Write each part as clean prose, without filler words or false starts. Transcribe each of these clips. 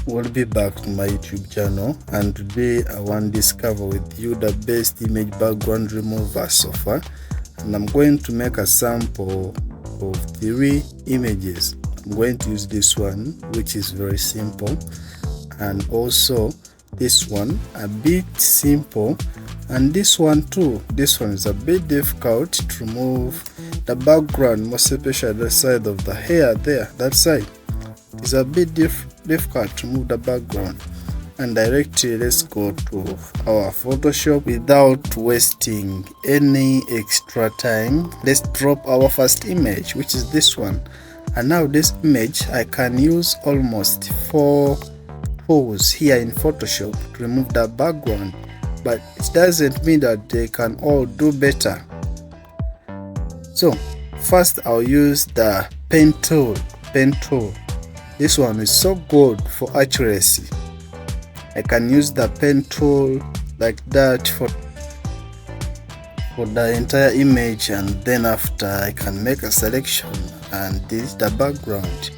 We'll be back to my YouTube channel, and today I want to discover with you the best image background remover so far, and I'm going to make a sample of 3 images. I'm going to use this one, which is very simple, and also this one a bit simple, and this one too. This one is a bit difficult to remove the background, most especially the side of the hair there. That side is a bit difficult to move the background. And directly let's go to our Photoshop without wasting any extra time. Let's drop our first image, which is this one. And now this image I can use almost 4 pose here in Photoshop to remove the background, but it doesn't mean that they can all do better. So first I'll use the pen tool. This one is so good for accuracy. I can use the pen tool like that for the entire image, and then after I can make a selection and delete the background.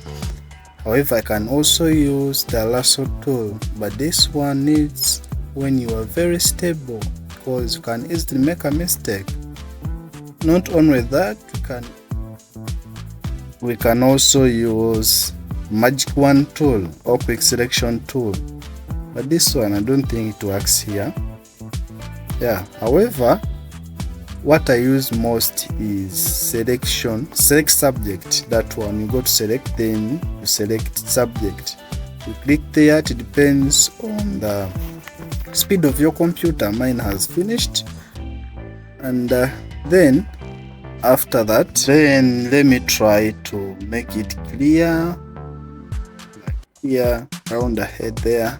However, I can also use the lasso tool, but this one needs when you are very stable, because you can easily make a mistake. Not only that, we can also use magic wand tool or quick selection tool, but this one I don't think it works here. However, what I use most is select subject. That one you go to select, then you select subject, you click there. It depends on the speed of your computer. Mine has finished, and then after that, then let me try to make it clear, like here around the head there.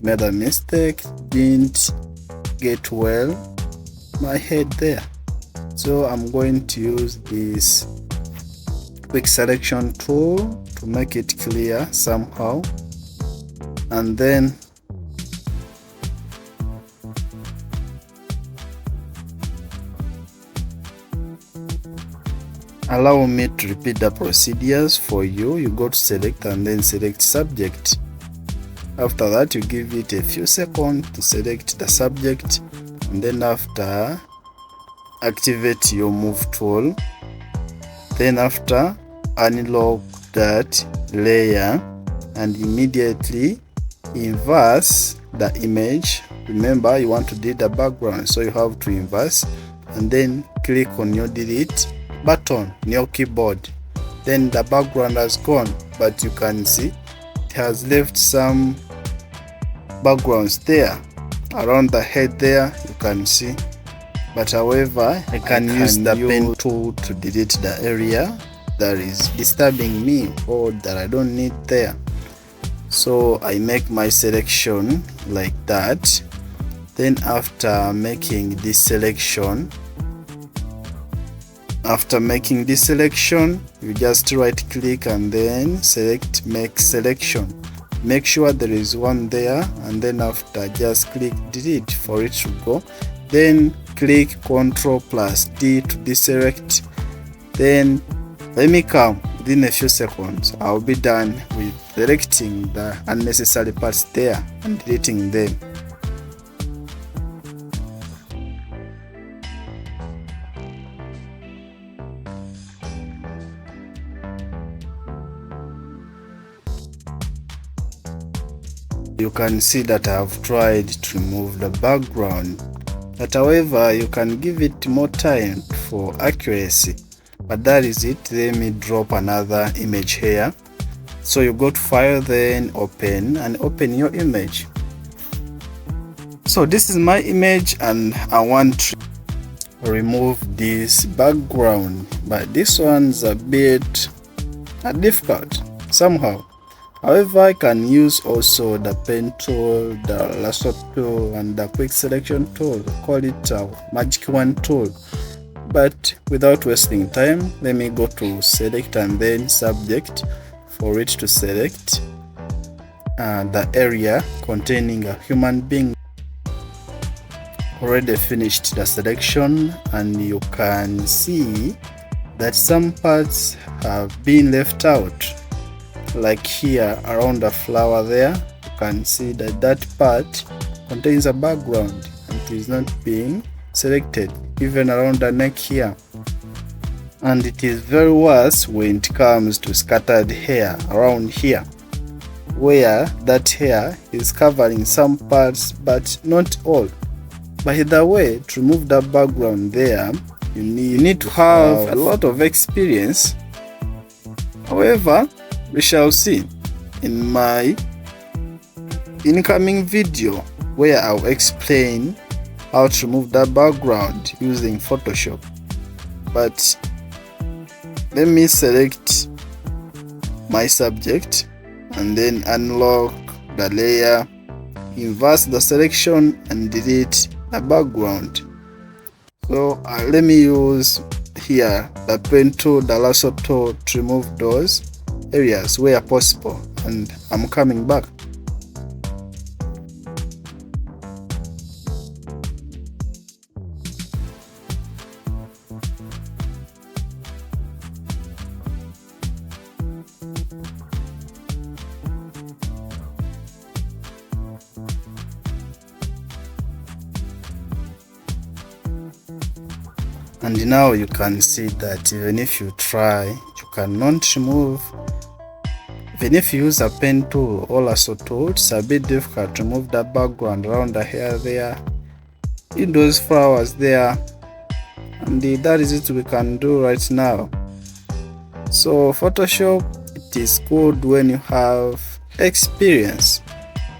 Made a mistake, didn't get well my head there, so I'm going to use this quick selection tool to make it clear somehow, and then allow me to repeat the procedures for you. You go to select and then select subject. After that, you give it a few seconds to select the subject, and then after activate your move tool. Then after unlock that layer and immediately inverse the image. Remember, you want to delete the background, so you have to inverse and then click on your delete button in your keyboard. Then the background has gone, but you can see it has left some backgrounds there around the head there, you can see. But however, I can use the pen tool to delete the area that is disturbing me or that I don't need there. So I make my selection like that. Then after making this selection, you just right click and then select make selection. Make sure there is one there, and then after just click delete for it to go. Then click Ctrl+D to deselect. Then let me come within a few seconds. I'll be done with selecting the unnecessary parts there and deleting them. You can see that I have tried to remove the background, but however you can give it more time for accuracy. But that is it. Let me drop another image here. So you go to file, then open your image. So this is my image and I want to remove this background, but this one's a bit difficult somehow. However, I can use also the pen tool, the lasso tool, and the quick selection tool. Call it a magic wand tool. But without wasting time, let me go to select and then subject for it to select the area containing a human being. Already finished the selection, and you can see that some parts have been left out. like here around the flower there, you can see that that part contains a background and it is not being selected, even around the neck here. And it is very worse when it comes to scattered hair around here, where that hair is covering some parts but not all. By the way, to remove that background there, you need to have a lot of experience. However, we shall see in my incoming video where I'll explain how to remove that background using Photoshop. But let me select my subject and then unlock the layer, invert the selection and delete the background. So let me use here the pen tool, the lasso tool to remove those areas where possible, and I'm coming back. And now you can see that even if you try, you cannot remove. Even if you use a pen tool or lasso tool, it's a bit difficult to remove the background around the hair there, in those flowers there. And that is it we can do right now. So Photoshop, it is good when you have experience.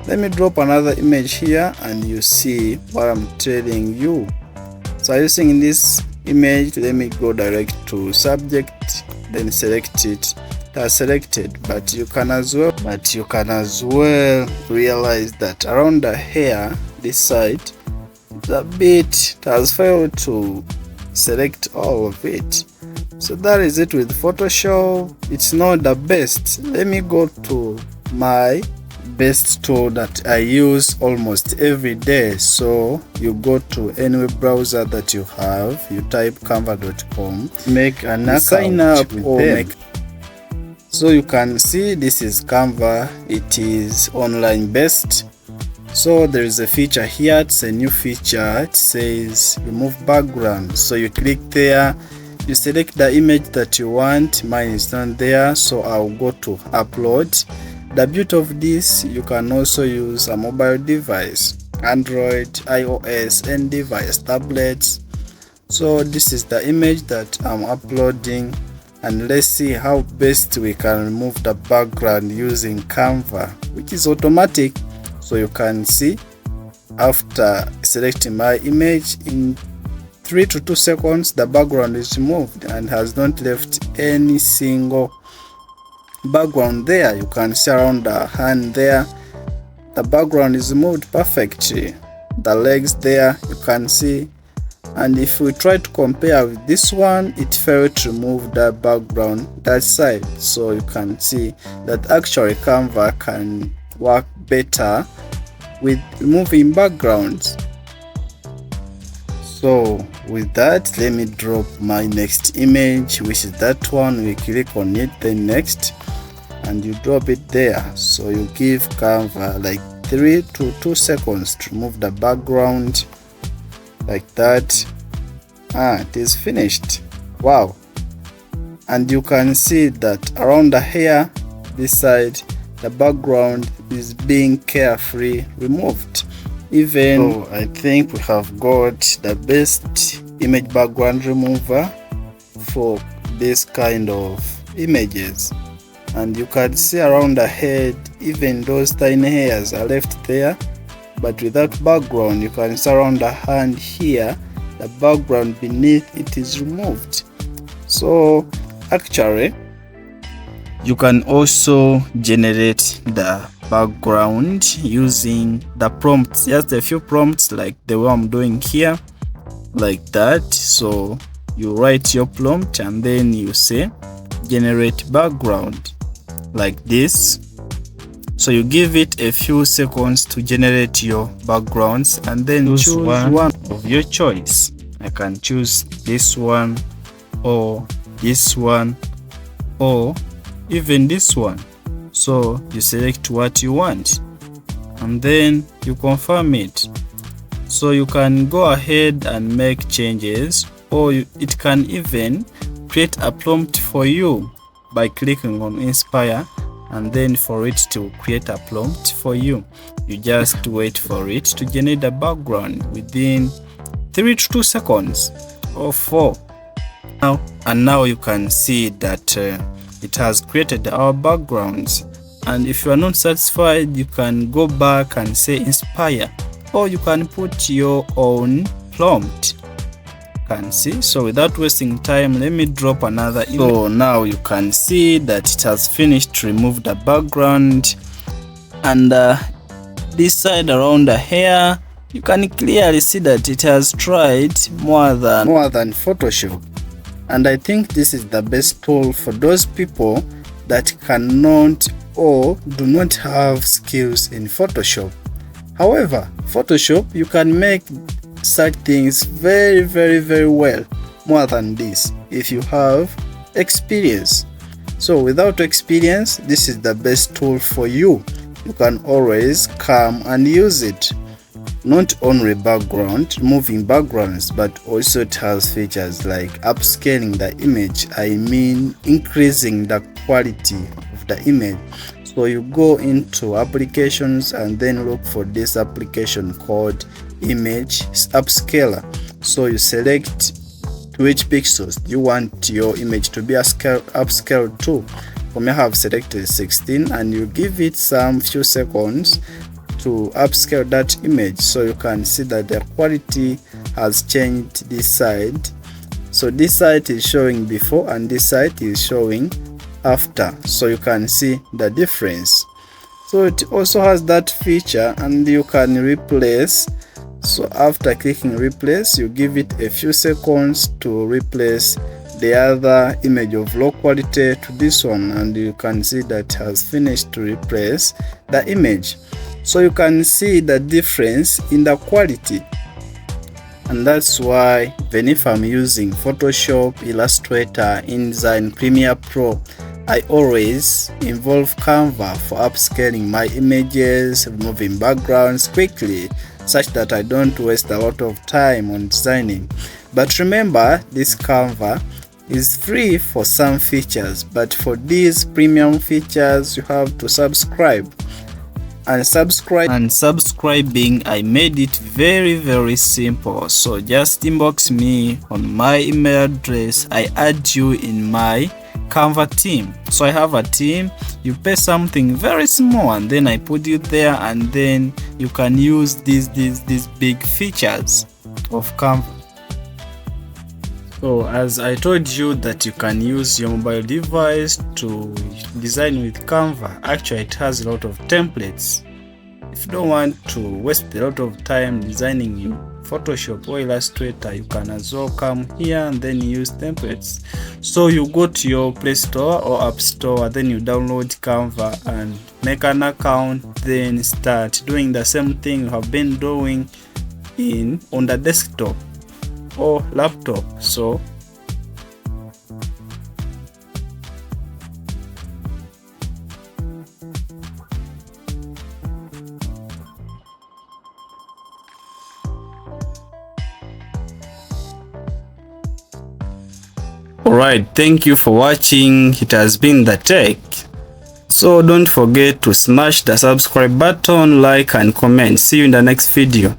Let me drop another image here and you see what I'm telling you. So using this image, let me go direct to subject, then select it. That's selected, but you can as well realize that around the hair, this side, it has failed to select all of it. So that is it with Photoshop. It's not the best. Let me go to my best tool that I use almost every day. So you go to any web browser that you have, you type canva.com, make an account, sign up or make. So you can see this is Canva. It is online based. So there is a feature here. It's a new feature. It says remove background. So you click there, you select the image that you want. Mine is not there, so I'll go to upload. The beauty of this, you can also use a mobile device, Android, iOS, and device, tablets. So this is the image that I'm uploading, and let's see how best we can remove the background using Canva, which is automatic. So you can see after selecting my image, in 3 to 2 seconds the background is removed and has not left any single background there. You can see around the hand there, the background is removed perfectly. The legs there, you can see. And if we try to compare with this one, it failed to remove the background that side. So you can see that actually Canva can work better with removing backgrounds. So with that, let me drop my next image, which is that one. We click on it, then next, and you drop it there. So you give Canva like 3 to 2 seconds to remove the background, like that. It is finished. Wow. And you can see that around the hair, this side, the background is being carefully removed. Even I think we have got the best image background remover for this kind of images. And you can see around the head, even those tiny hairs are left there, but without background. You can see around the hand here, the background beneath it is removed. So actually you can also generate the background using the prompts, just a few prompts like the one I'm doing here, like that. So you write your prompt and then you say generate background, like this. So you give it a few seconds to generate your backgrounds and then choose one of your choice. I can choose this one or this one or even this one. So you select what you want and then you confirm it. So you can go ahead and make changes, or it can even create a prompt for you by clicking on inspire, and then for it to create a prompt for you, you just wait for it to generate a background within 3 to 2 seconds or 4. Now you can see that it has created our backgrounds. And if you are not satisfied, you can go back and say inspire, or you can put your own prompt. You can see. So without wasting time, let me drop another image. So now you can see that it has finished to remove the background, and this side around the hair, you can clearly see that it has tried more than Photoshop. And I think this is the best tool for those people that cannot or do not have skills in Photoshop. However, Photoshop, you can make such things very well, more than this, if you have experience. So without experience, this is the best tool for you. You can always come and use it. Not only background, moving backgrounds, but also it has features like upscaling the image. I mean increasing the quality of the image. So you go into applications and then look for this application called image upscaler. So you select to which pixels you want your image to be upscaled to. For me, I have selected 16, and you give it some few seconds to upscale that image. So you can see that the quality has changed this side. So this side is showing before and this side is showing after, so you can see the difference. So it also has that feature, and you can replace. So after clicking replace, you give it a few seconds to replace the other image of low quality to this one, and you can see that it has finished to replace the image. So you can see the difference in the quality. And that's why even if I'm using Photoshop, Illustrator, InDesign, Premiere Pro, I always involve Canva for upscaling my images, removing backgrounds quickly, such that I don't waste a lot of time on designing. But remember, this Canva is free for some features, but for these premium features, you have to subscribe. And subscribing, I made it very simple. So just inbox me on my email address. I add you in my Canva team. So I have a team. You pay something very small, and then I put you there, and then you can use these big features of Canva. So as I told you that you can use your mobile device to design with Canva, actually it has a lot of templates. If you don't want to waste a lot of time designing in Photoshop or Illustrator, you can as well come here and then use templates. So you go to your Play Store or App Store, then you download Canva and make an account, then start doing the same thing you have been doing on the desktop or laptop. So alright, thank you for watching. It has been The Tech. So don't forget to smash the subscribe button, like and comment. See you in the next video.